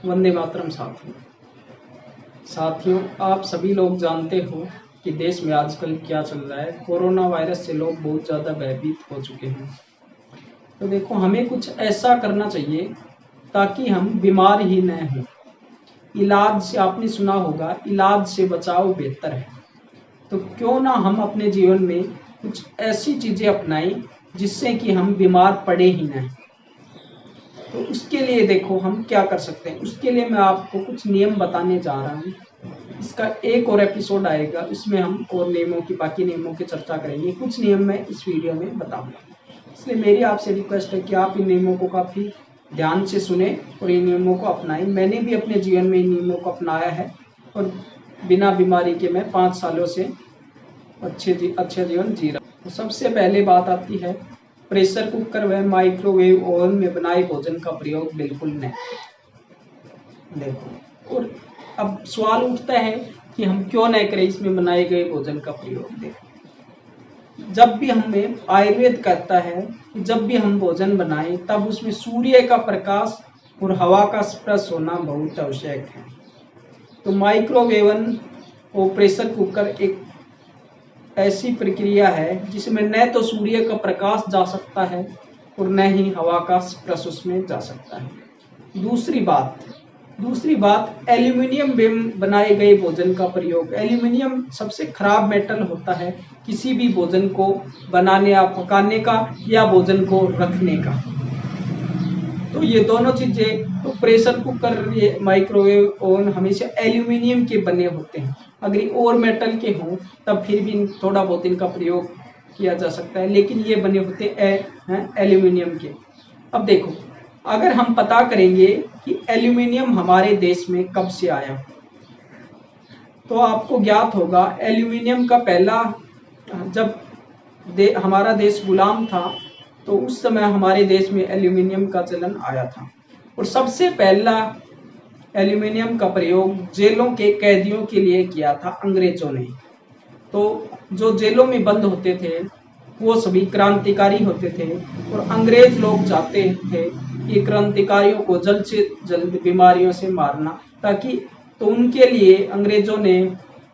वंदे मातरम। साथियों, आप सभी लोग जानते हो कि देश में आजकल क्या चल रहा है। कोरोना वायरस से लोग बहुत ज़्यादा भयभीत हो चुके हैं। तो देखो, हमें कुछ ऐसा करना चाहिए ताकि हम बीमार ही न हों। इलाज से, आपने सुना होगा, इलाज से बचाव बेहतर है। तो क्यों ना हम अपने जीवन में कुछ ऐसी चीज़ें अपनाएं जिससे कि हम बीमार पड़े ही नहीं। तो उसके लिए देखो हम क्या कर सकते हैं। उसके लिए मैं आपको कुछ नियम बताने जा रहा हूँ। इसका एक और एपिसोड आएगा, उसमें हम और नियमों की, बाकी नियमों की चर्चा करेंगे। कुछ नियम मैं इस वीडियो में बताऊंगा। इसलिए मेरी आपसे रिक्वेस्ट है कि आप इन नियमों को काफ़ी ध्यान से सुने और इन नियमों को अपनाएं। मैंने भी अपने जीवन में इन नियमों को अपनाया है और बिना बीमारी के मैं 5 सालों से अच्छे जीवन जी रहा हूँ। तो सबसे पहले बात आती है, प्रेशर कुकर व माइक्रोवेव ओवन में बनाए भोजन का प्रयोग बिल्कुल नहीं। देखो, और अब सवाल उठता है कि हम क्यों न करें इसमें बनाए गए भोजन का प्रयोग। देखो, जब भी हमें आयुर्वेद कहता है कि जब भी हम भोजन बनाएं तब उसमें सूर्य का प्रकाश और हवा का स्पर्श होना बहुत आवश्यक है। तो माइक्रोवेवन और प्रेशर कुकर एक ऐसी प्रक्रिया है जिसमें न तो सूर्य का प्रकाश जा सकता है और न ही हवा का स्पर्श उसमें जा सकता है। दूसरी बात एल्यूमिनियम में बनाए गए भोजन का प्रयोग। एल्यूमिनियम सबसे खराब मेटल होता है किसी भी भोजन को बनाने या पकाने का या भोजन को रखने का। तो ये दोनों चीजें, तो प्रेशर कुकर, ये माइक्रोवेव ओवन हमेशा एल्यूमिनियम के बने होते हैं। अगर और मेटल के हों तब फिर भी थोड़ा बहुत इनका प्रयोग किया जा सकता है, लेकिन ये बने होते हैं एल्यूमिनियम के। अब देखो, अगर हम पता करेंगे कि एल्यूमिनियम हमारे देश में कब से आया, तो आपको ज्ञात होगा एल्यूमिनियम का पहला, जब हमारा देश गुलाम था तो उस समय हमारे देश में एल्यूमिनियम का चलन आया था। और सबसे पहला एल्यूमिनियम का प्रयोग जेलों के कैदियों के लिए किया था अंग्रेजों ने। तो जो जेलों में बंद होते थे वो सभी क्रांतिकारी होते थे और अंग्रेज लोग चाहते थे कि क्रांतिकारियों को जल्द से जल्द बीमारियों से मारना, ताकि, तो उनके लिए अंग्रेजों ने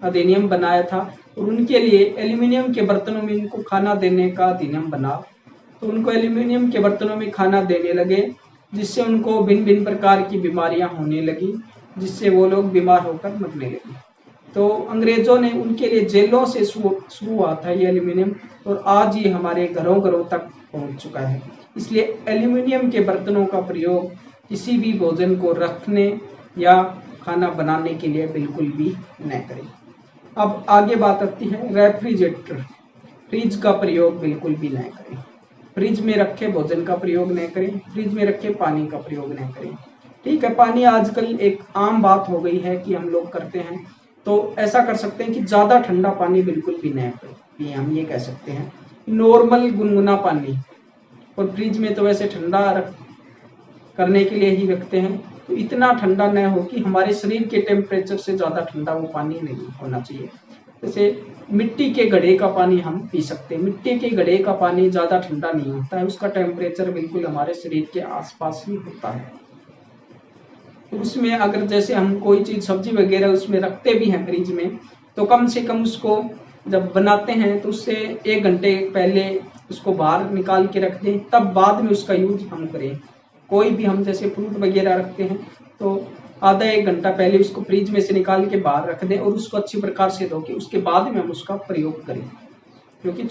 अधिनियम बनाया था और उनके लिए एल्यूमिनियम के बर्तनों में इनको खाना देने का अधिनियम बना। तो उनको एल्यूमिनियम के बर्तनों में खाना देने लगे, जिससे उनको भिन्न भिन्न प्रकार की बीमारियां होने लगी, जिससे वो लोग बीमार होकर मरने लगे। तो अंग्रेजों ने उनके लिए जेलों से शुरू हुआ था ये एल्यूमिनियम, और आज ये हमारे घरों घरों तक पहुंच चुका है। इसलिए एल्यूमिनियम के बर्तनों का प्रयोग किसी भी भोजन को रखने या खाना बनाने के लिए बिल्कुल भी न करें। अब आगे बात आती है रेफ्रिजरेटर। फ्रिज का प्रयोग बिल्कुल भी न करें। फ्रिज में रखे भोजन का प्रयोग न करें। फ्रिज में रखे पानी का प्रयोग न करें। ठीक है, पानी आजकल एक आम बात हो गई है कि हम लोग करते हैं, तो ऐसा कर सकते हैं कि ज़्यादा ठंडा पानी बिल्कुल भी न पिए। हम ये कह सकते हैं नॉर्मल गुनगुना पानी, और फ्रिज में तो वैसे ठंडा करने के लिए ही रखते हैं, तो इतना ठंडा न हो कि हमारे शरीर के टेम्परेचर से ज़्यादा ठंडा वो पानी नहीं होना चाहिए। जैसे मिट्टी के घड़े का पानी हम पी सकते हैं। मिट्टी के घड़े का पानी ज़्यादा ठंडा नहीं होता है, उसका टेम्परेचर बिल्कुल हमारे शरीर के आसपास ही होता है। तो उसमें अगर जैसे हम कोई चीज़, सब्जी वगैरह उसमें रखते भी हैं फ्रिज में, तो कम से कम उसको जब बनाते हैं तो उससे 1 घंटे पहले उसको बाहर निकाल के रख दें, तब बाद में उसका यूज हम करें। कोई भी हम जैसे फ्रूट वगैरह रखते हैं तो आधा 1 घंटा पहले उसको फ्रिज में से निकाल के बाहर रख दें और उसको अच्छी प्रकार से धो के उसके बाद में हम उसका प्रयोग करें। क्योंकि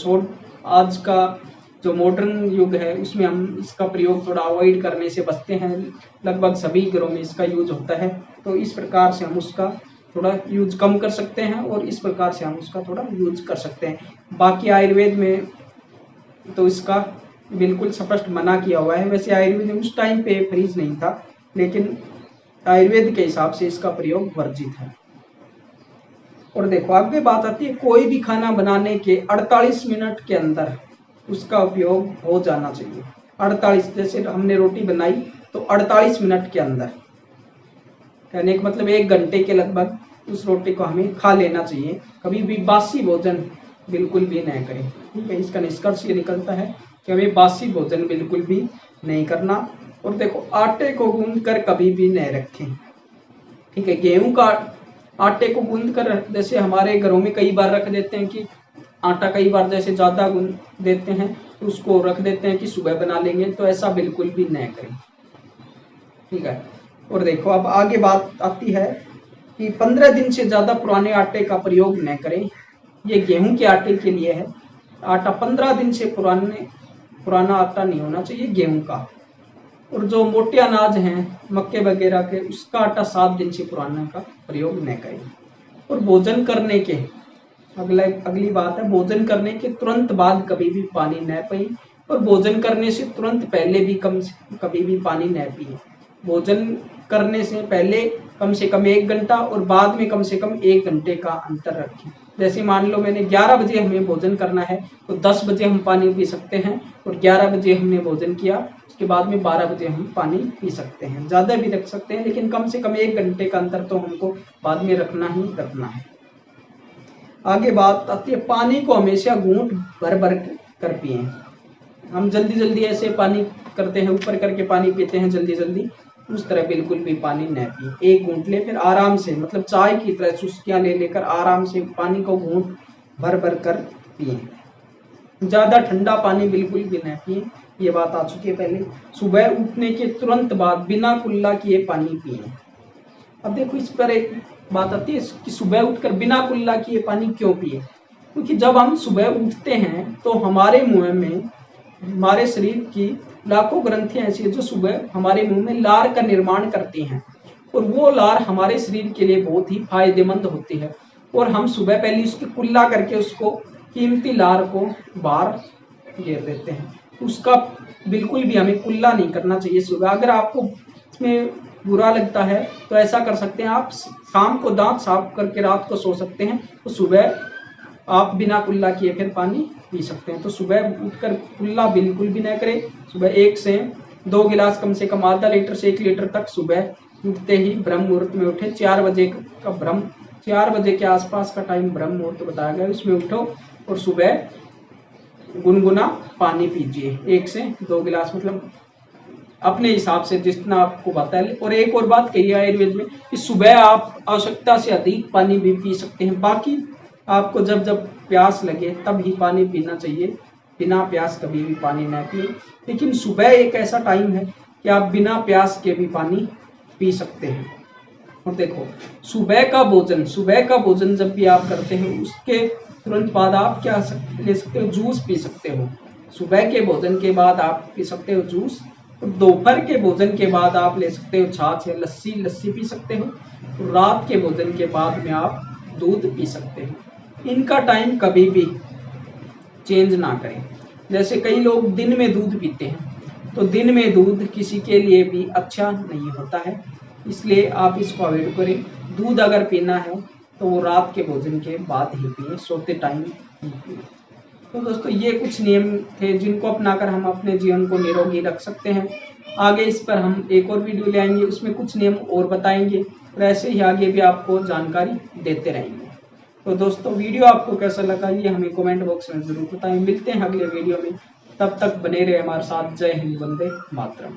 आज का जो मॉडर्न युग है उसमें हम इसका प्रयोग थोड़ा अवॉइड करने से बचते हैं। लगभग सभी घरों में इसका यूज होता है, तो इस प्रकार से हम उसका थोड़ा यूज कम कर सकते हैं और इस प्रकार से हम उसका थोड़ा यूज कर सकते हैं। बाकी आयुर्वेद में तो इसका बिल्कुल स्पष्ट मना किया हुआ है। वैसे आयुर्वेद में उस टाइम पे फ्रिज नहीं था, लेकिन आयुर्वेद के हिसाब से इसका प्रयोग वर्जित है। और देखो, आगे बात आती है, कोई भी खाना बनाने के 48 मिनट के अंदर उसका उपयोग हो जाना चाहिए। 48, जैसे हमने रोटी बनाई तो 48 मिनट के अंदर, कहने का मतलब 1 घंटे के लगभग उस रोटी को हमें खा लेना चाहिए। कभी भी बासी भोजन बिल्कुल भी नहीं करें। ठीक है, इसका निष्कर्ष ये निकलता है कि हमें बासी भोजन बिल्कुल भी नहीं करना। और देखो आटे को गूंद कर कभी भी नहीं रखें, ठीक है। गेहूं का आटे को गूंद कर, जैसे हमारे घरों में कई बार रख देते हैं कि आटा कई बार जैसे ज़्यादा गूंद देते हैं तो उसको रख देते हैं कि सुबह बना लेंगे, तो ऐसा बिल्कुल भी नहीं करें, ठीक है। और देखो अब आगे बात आती है कि 15 दिन से ज़्यादा पुराने आटे का प्रयोग न करें। ये गेहूं के आटे के लिए है। आटा 15 दिन से पुराना आटा नहीं होना चाहिए गेहूं का। और जो मोटे अनाज हैं मक्के वगैरह के, उसका आटा 7 दिन से पुराना का प्रयोग न करें। और भोजन करने के अगली बात है, भोजन करने के तुरंत बाद कभी भी पानी न पिए। और भोजन करने से तुरंत पहले भी कभी भी पानी न पिए। भोजन करने से पहले कम से कम 1 घंटा और बाद में कम से कम 1 घंटे का अंतर रखें। जैसे मान लो मैंने 11 बजे हमें भोजन करना है तो 10 बजे हम पानी पी सकते हैं, और 11 बजे हमने भोजन किया उसके बाद में 12 बजे हम पानी पी सकते हैं। ज़्यादा भी रख सकते हैं, लेकिन कम से कम 1 घंटे का अंतर तो हमको बाद में रखना ही रखना है। आगे बात आती है, पानी को हमेशा घूंट भर भर कर पिए। हम जल्दी जल्दी ऐसे पानी करते हैं, ऊपर करके पानी पीते हैं जल्दी जल्दी, उस तरह बिल्कुल भी पानी न पिए। 1 घूंट ले, फिर आराम से, मतलब चाय की तरह चुस्कियां ले लेकर आराम से पानी को घूंट भर भर कर पिए। ज़्यादा ठंडा पानी बिल्कुल भी न पिए, ये बात आ चुकी है पहले। सुबह उठने के तुरंत बाद बिना कुल्ला किए पानी पिए। अब देखो इस पर एक बात आती है कि सुबह उठकर बिना कुल्ला किए पानी क्यों पिए। क्योंकि जब हम सुबह उठते हैं तो हमारे मुंह में, हमारे शरीर की लाखों ग्रंथियां ऐसी है जो सुबह हमारे मुंह में लार का निर्माण करती हैं, और वो लार हमारे शरीर के लिए बहुत ही फायदेमंद होती है। और हम सुबह पहले उसकी कुल्ला करके उसको कीमती लार को बाहर घेर देते हैं। उसका बिल्कुल भी हमें कुल्ला नहीं करना चाहिए सुबह। अगर आपको इसमें बुरा लगता है तो ऐसा कर सकते हैं, आप शाम को दांत साफ करके रात को सो सकते हैं, तो सुबह आप बिना कुल्ला किए फिर पानी पी सकते हैं। तो सुबह उठकर कुल्ला बिल्कुल भी ना करें। सुबह 1 से 2 गिलास, कम से कम आधा लीटर से 1 लीटर तक सुबह उठते ही ब्रह्म मुहूर्त में उठे। 4 बजे के आसपास का टाइम ब्रह्म मुहूर्त बताया गया, इसमें उठो और सुबह गुनगुना पानी पीजिए। 1 से 2 गिलास, मतलब अपने हिसाब से जितना आपको बताया। और एक और बात कही है आयुर्वेद में कि सुबह आप आवश्यकता से अधिक पानी भी पी सकते हैं। बाकी आपको जब जब प्यास लगे तब ही पानी पीना चाहिए, बिना प्यास कभी भी पानी ना पिए। लेकिन सुबह एक ऐसा टाइम है कि आप बिना प्यास के भी पानी पी सकते हैं। और देखो सुबह का भोजन जब भी आप करते हैं उसके तुरंत बाद आप क्या ले सकते हो, जूस पी सकते हो। सुबह के भोजन के बाद आप पी सकते हो जूस। और दोपहर के भोजन के बाद आप ले सकते हो छाछ या लस्सी पी सकते हो। और रात के भोजन के बाद में आप दूध पी सकते हो। इनका टाइम कभी भी चेंज ना करें। जैसे कई लोग दिन में दूध पीते हैं, तो दिन में दूध किसी के लिए भी अच्छा नहीं होता है, इसलिए आप इसको अवॉइड करें। दूध अगर पीना है तो वो रात के भोजन के बाद ही पिए, सोते टाइम नहीं पिए। तो दोस्तों ये कुछ नियम थे जिनको अपनाकर हम अपने जीवन को निरोगी रख सकते हैं। आगे इस पर हम एक और वीडियो ले आएंगे, उसमें कुछ नियम और बताएंगे, और ऐसे ही आगे भी आपको जानकारी देते रहेंगे। तो दोस्तों वीडियो आपको कैसा लगा ये हमें कमेंट बॉक्स में जरूर बताएं। मिलते हैं अगले वीडियो में, तब तक बने रहे हमारे साथ। जय हिंद, वंदे मातरम।